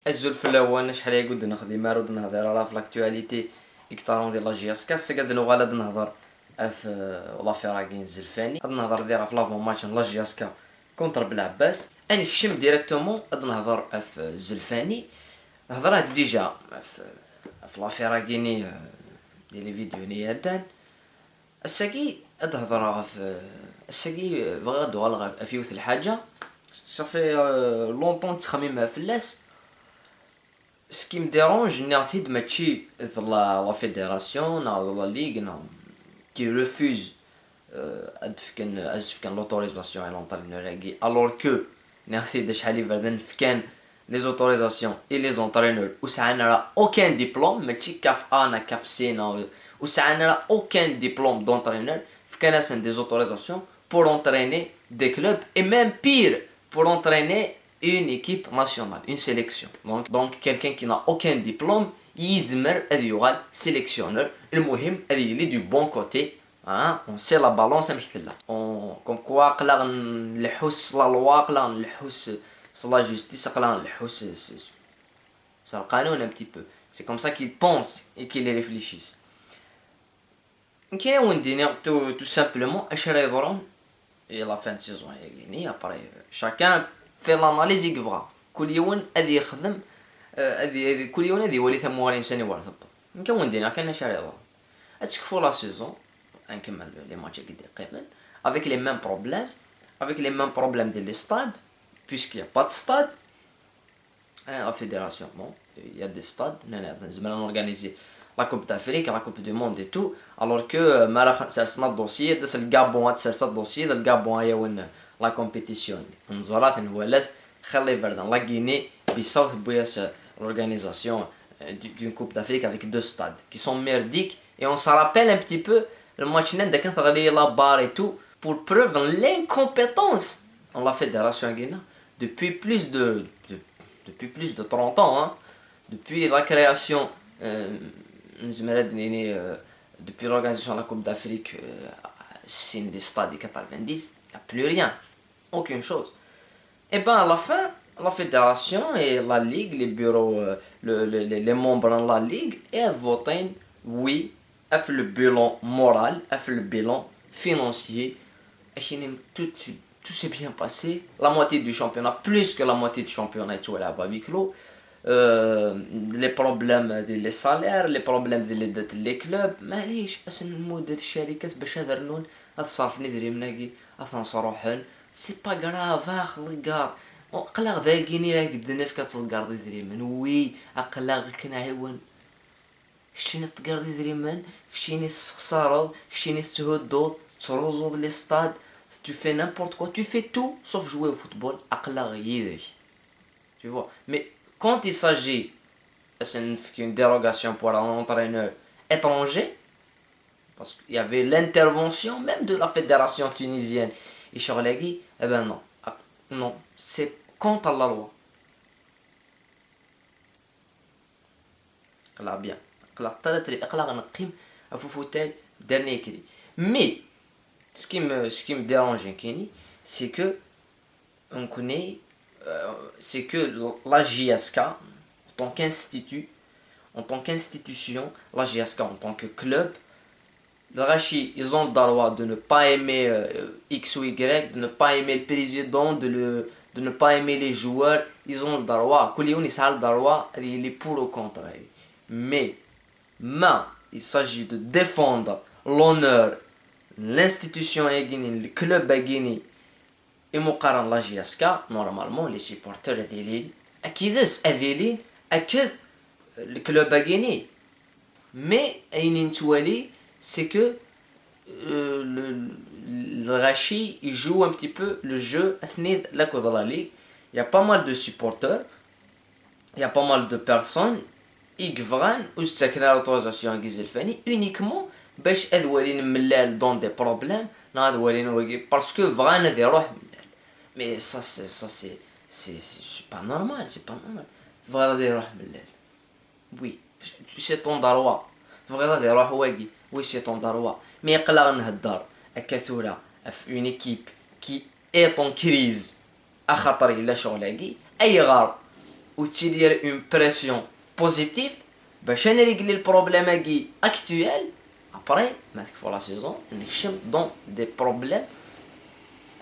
الزلف الاول شحال يقعد نخدم راه نهضر على في لاكتواليتي اكتارون ديال لا جي اس كاس قاعد نغالد نهضر في لافيراكين الزلفاني غاد نهضر ديرها في لافون ماتش لا جي اس كا كونتر بلعباس اني كشم ديريكتومون غاد نهضر في الزلفاني هضرات ديجا في لافيراكيني ديال لي فيديو نيادان الساكي غاد نهضر في الساكي بغا دوالغ فيوث الحاجه صافي لونطون تخمم فلاس ce qui me dérange c'est ماشي la fédération ou la ligue qui refuse l'autorisation à l'entraîneur alors que merci de شحال يبردن فكان les autorisations et les entraîneurs وسعنا aucun diplôme ماشي كاف انا كاف سينا وسعنا aucun diplôme d'entraîneur فكان des autorisations pour entraîner des clubs et même pire pour entraîner une équipe nationale, une sélection. Donc quelqu'un qui n'a aucun diplôme, يزمر هذا يغال sélectionneur. المهم هذا يلي du bon côté. On sait la balance مثلها. Comme quoi قلا نلحوس لا لوا قلا نلحوس la justice قلا نلحوس c'est le قانون un petit peu. C'est comme ça qu'ils pensent et qu'ils réfléchissent. كاين وين دينا tout simplement اش راه يضرون et la fin de saison يعني après chacun في الاناليز يقبغى كل يوم ادي يخدم ادي كل يوم ادي ولي ثموار انسان يورث نكون دينا كان شاري ضو اتشكفوا لا سيزون نكمل لي ماتش قد يقيمن avec les mêmes problèmes de les stades puisqu'il n'y a pas de stade la fédération bon il y a des stades on organiser la coupe d'Afrique la coupe du monde et tout alors que ما سالسنا الدوسيي داس الكابون سالسا الدوسيي ديال الكابون هي وين la compétition نزرات نولات خلي فردان لا غيني بيساو بوياس l'organisation d'une coupe d'Afrique avec deux stades qui sont merdiques et on se rappelle un petit peu le match نان كان تغلي لا بار et tout pour preuve l'incompétence dans la fédération guinéenne depuis plus de 30 ans hein, depuis la création depuis l'organisation de la coupe d'Afrique c'est des stades 90 il n'y a plus rien aucune chose. Et ben à la fin, la fédération et la ligue, les bureaux, les membres de la ligue, elles votent oui, fait le bilan moral, fait le bilan financier. Et tout s'est bien passé. La moitié du championnat, plus que la moitié du championnat, est à bas clos. Les problèmes des salaires, les problèmes des clubs. معليش أسن مدة الشركات باش هذا النون أتصرف ندري مناقي أثنصروحن سي با غراف اخلقار اقلاغ ذاكيني راك دناف كتلقار دي دريمن وي اقلاغ كنعاون كشيني تقار دي دريمن كشيني تخسارض كشيني تهدود تروزو لي ستاد tu fais n'importe quoi tu fais tout sauf jouer au football اقلاغ يدك tu vois mais quand il s'agit d'une dérogation pour un entraîneur étranger parce qu'il y avait l'intervention même de la fédération tunisienne et Charlegui, eh ben non, non, c'est contre la loi. Là bien, là dernier cri. Mais ce qui me dérange c'est que on connaît c'est que la JSK en tant qu'institut, en tant qu'institution, la JSK en tant que club le Rachi, ils ont le droit de ne pas aimer X ou Y, de ne pas aimer le président, de ne pas aimer les joueurs. Ils ont le droit. Koulion, ils ont le droit, il est pour le contraire. Mais il s'agit de défendre l'honneur, l'institution guinéenne, le club guinéen et Mokaran la JSK, normalement, les supporters des lignes, Akidus, Adeline, Akid, le club guinéen. Mais, c'est que le Rachi il joue un petit peu le jeu la Ligue. Il y a pas mal de supporters, il y a pas mal de personnes qui viennent ou ساكنة l'autorisation uniquement باش ادوالين ملال dans des problèmes parce que vraiment des روح mais ça c'est pas normal vraiment des روح ملال oui c'est ton droit vraiment des روح واقي oui c'est ton droit mais يقلا نهدر كثورة في une équipe qui est en crise أخطر إلا شغلاقي أي غار وتدير اون بريسيون بوزيتيف باش انا ريغلي البروبليم كي اكطويل ابري ما تكفو لا سيزون نخشم دون دي بروبليم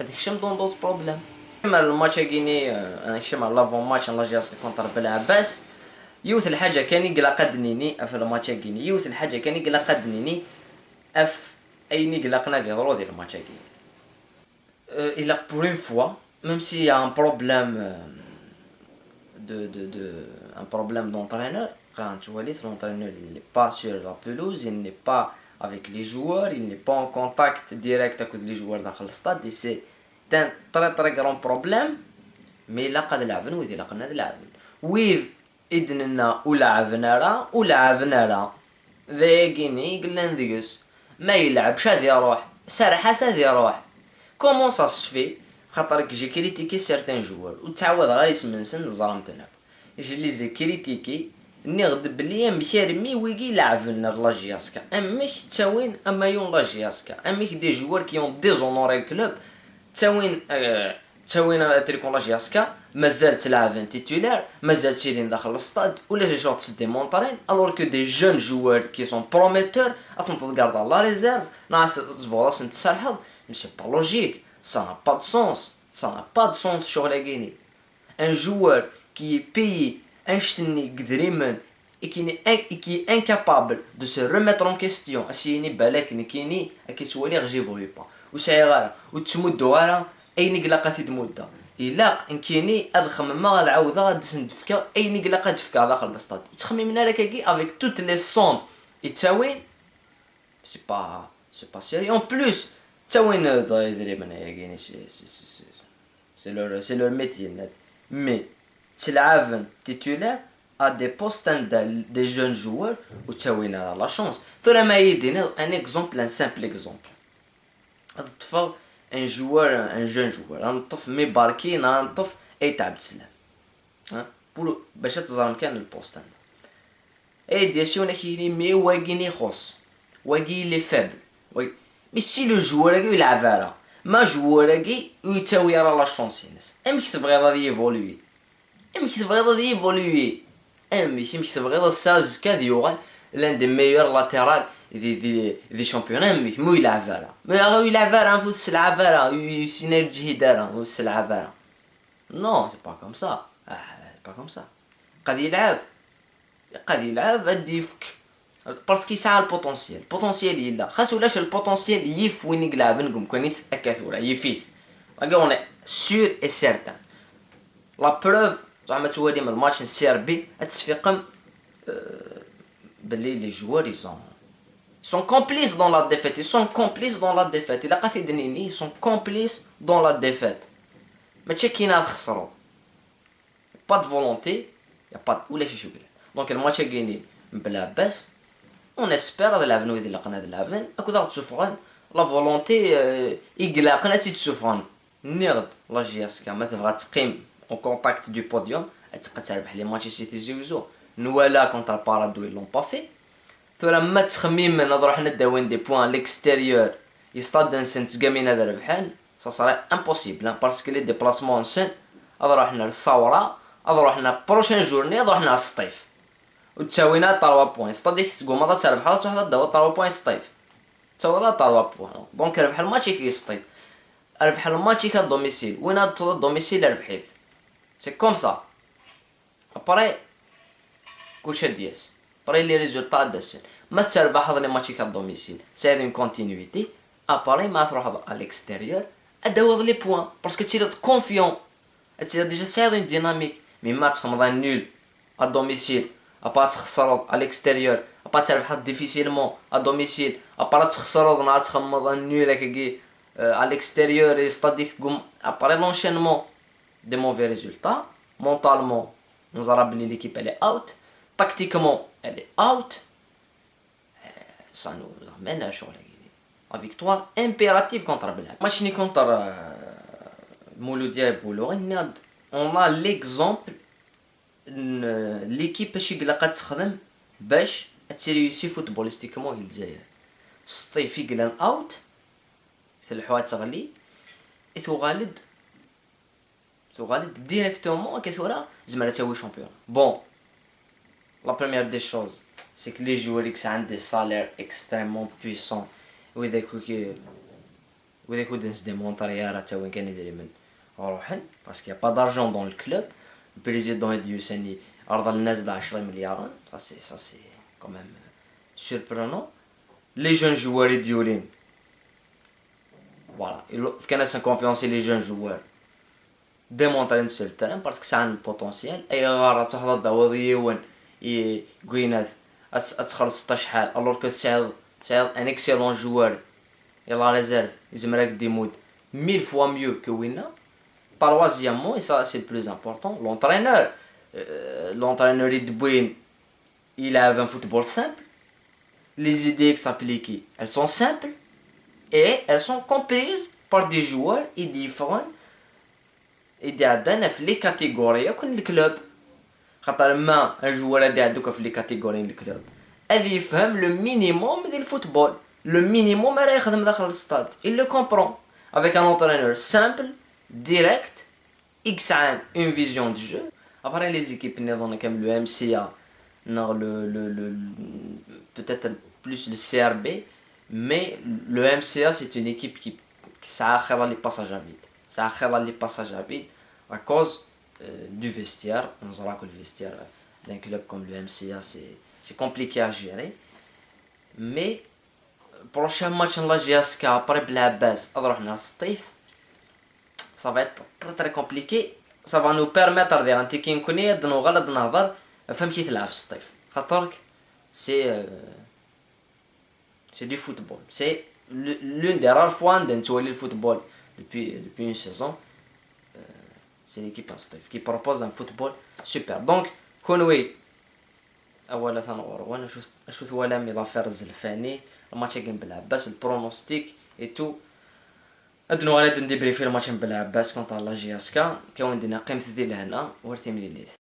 نخشم دون دوت بروبليم. كما الماتش كيني انا نخشم على لافون ماتش لا جاسك كونتر بلعباس يوث الحاجه كان يقلا قدنيني في الماتش كيني يوث الحاجه كان يقلا قدنيني اف اي نقلقنا ديالو ديال الماتش كيني il a pour une fois même s'il y a un problème un problème d'entraîneur quand tu vois l'entraîneur il n'est pas sur la pelouse, il n'est pas avec les joueurs, il n'est pas en contact direct avec les joueurs dans le stade et c'est un très très grand problème. mais لا قد لعبنا وإذا لقنا لعبنا وإذ إذننا ولعبنا راه ذاكيني قلنا ندقس ما يلعبش هذا يروح سرحة هذا يروح كومون سا سفي خاطرك جي كريتيكي سيرتان جوار وتعوض غير يسمن سن ظلمتنا اللي زي كريتيكي نغد بلي مشارمي ويجي لعبنا لاجياسكا امش تاوين اما يون لاجياسكا امش دي جوار كي يون ديزونوري الكلوب تاوين تريكون لاجياسكا مازال تلعب تيتولار مازال تيرين داخل الستاد ولا جي شوط دي مونطرين الور كو دي جون جوار كي سون بروميتور اتون تغاردا لا ريزيرف ناس فوالا نتسرحض مي سي با لوجيك ça n'a pas de sens شغل كيني un joueur qui est payé انشتني قدريمن et qui est incapable de se remettre en question اسيني بالك نكيني كيتولي غير جيفولي با وساي غالا وتمدو غالا اي نقلقه تدمودا الا كيني ادخم ما العوضه غاد ندفكا اي نقلقه تفكا داخل البلاصه تخممنا لك كي avec toutes les sommes يتساوين c'est pas sérieux en plus تساوين يدريمن كيني c'est leur métier mais تلعب titulaire à des postes des jeunes joueurs ou تساوينا la chance ثم ما يدينا un exemple un simple exemple الطفل un jeune joueur نطف مي باركي نطف اي تعب تسلم بولو باش تظلم كان البوست هذا اي ديسيون كيني مي واقيني خص واقي لي فابل مي سي لو جوار يلعب راه ما جوار يتاوي راه لا شونس ينس امك تبغي غادي يفولوي امك تبغي غادي يفولوي امك تبغي غادي ساز كاد يوغال l'un des meilleurs latérales des championnats امك مو يلعب راه ما غادي يلعب راه نفوت سلعب راه يسينرجي دارا وسلعب راه نو سي با كوم سا با كوم سا قد يلعب غادي يفك باسكو يسعى البوتونسيال يلا خاص ولاش البوتونسيال يف وين يلعب نقوم كونيس اكاثورا يفيث اون سور اي سيرتان لا بروف زعما توالي من الماتش السيربي اتفقم باللي لي جوار sont complices dans la défaite الا قاثي دنيني sont complices dans la défaite ماشي كاين خسروا با دو فولونتي يا با ولا شي شغل دونك الماتش كايني بلا باس on espère هذا لعبنا ويدي لقنا هذا لعبن اكو ضغط تسفغان لا فولونتي يقلقنا تسفغان نيرد لا جياسكا ما تبغى تقيم او كونتاكت دو بوديوم تبقى تربح لي ماتش سيتي زيوزو نوالا كونتر بارادو لون با في ثم ما تخميم من نروح نداوين دي بوين ليكستيريور يستاد نسنت كامين هذا ربحان سا صرا امبوسيبل باسكو لي ديبلاسمون سن نروحنا للصوره نروحنا بروشين جورني نروحنا للسطيف وتساوينا 3 بوين ستاديك تقوم هذا تربح هذا واحد داو 3 بوين سطيف تساوي هذا 3 بوين دونك ربح الماتش كي سطيف ربح الماتش كا دوميسيل وين هاد دوميسيل ربحيت سي كوم سا ابري كلشي دياس ابري لي ريزولطا داسين ما تربح هذا لي ماتش كا دوميسيل سي اون كونتينيتي ابري ما تروح على الاكستيريور اداوض لي بوين باسكو تي كونفيون تي ديجا سي اون ديناميك مي ما تخمض نول ا دوميسيل ابا تخسر على الاكستيريور ابا تربح ديفيسيلمون ا دوميسيل ابا تخسر نا تخمض نول كي على الاكستيريور يستاديك تقوم ابري لونشينمون دي موفي ريزولطا مونطالمون نزرب لي ليكيب الي اوت تاكتيكمون الي اوت ça nous amène à شغل la victoire impérative contre Blanc match ni contre Mouloudia et Boulogn on a l'exemple l'équipe باش يقلقا تخدم باش تريوسي فوتبوليستيكمون الجزائر الصيف يقلان اوت في الحوات تغلي اثو غالد Portugal directement كتورا زعما تاوي champion. Bon, la première des choses, c'est que les joueurs qui ont des salaires extrêmement puissants وإذا كنت démonter راه تا وين كان يدير من روحن parce qu'il y a pas d'argent dans le club. Le président dit ثاني عرض الناس د 10 مليار. Ça c'est quand même surprenant. Les jeunes joueurs ديولين voilà, كان سان confiance les jeunes joueurs démontrer un seul terrain parce que ça a un potentiel. اي غاره تحضر داووديون يقينات اتخلص 16 شحال alors que سعد un excellent joueur et la réserve Ismaël Demoud 1000 fois mieux que Wina. Troisièmement, et ça c'est le plus important, l'entraîneur Red Bull, il a un football simple. Les idées qui s'appliquent, elles sont simples et elles sont comprises par des joueurs et différents et في les catégories كل الكلوب. خاطر ما un joueur اللي عندك في les catégories الكلوب هذا يفهم le minimum ديال الفوتبول. Le minimum راه يخدم داخل الستاد. Il le comprend avec un entraîneur simple, direct, X a une vision du jeu. Après les équipes comme le MCA, non, peut-être plus le CRB, mais le MCA c'est une équipe qui s'accroche les passages à vide. Ça a les passages à vide à cause du vestiaire. On saura que le vestiaire d'un club comme le MCA c'est compliqué à gérer. Mais prochain match la GSK après Blabès, alors on a Steve. Ça va être très très compliqué. Ça va nous permettre de antiquer une connaît de nous غلط نهضر فهم كي تلعب ستيف خاطرك c'est du football. C'est l'une des rares fois de نتولي le football depuis une saison. C'est l'équipe Steve qui propose un football super. Donc كونوي اولا ثانور وانا شو ثوالا مي لافير الزلفاني الماتش كان بالعباس البرونوستيك اي تو ادنو غادي نديبري في الماتش بالعباس كونطا لا جي اس كا كون دينا قيمه ديال هنا ورتي مليليت.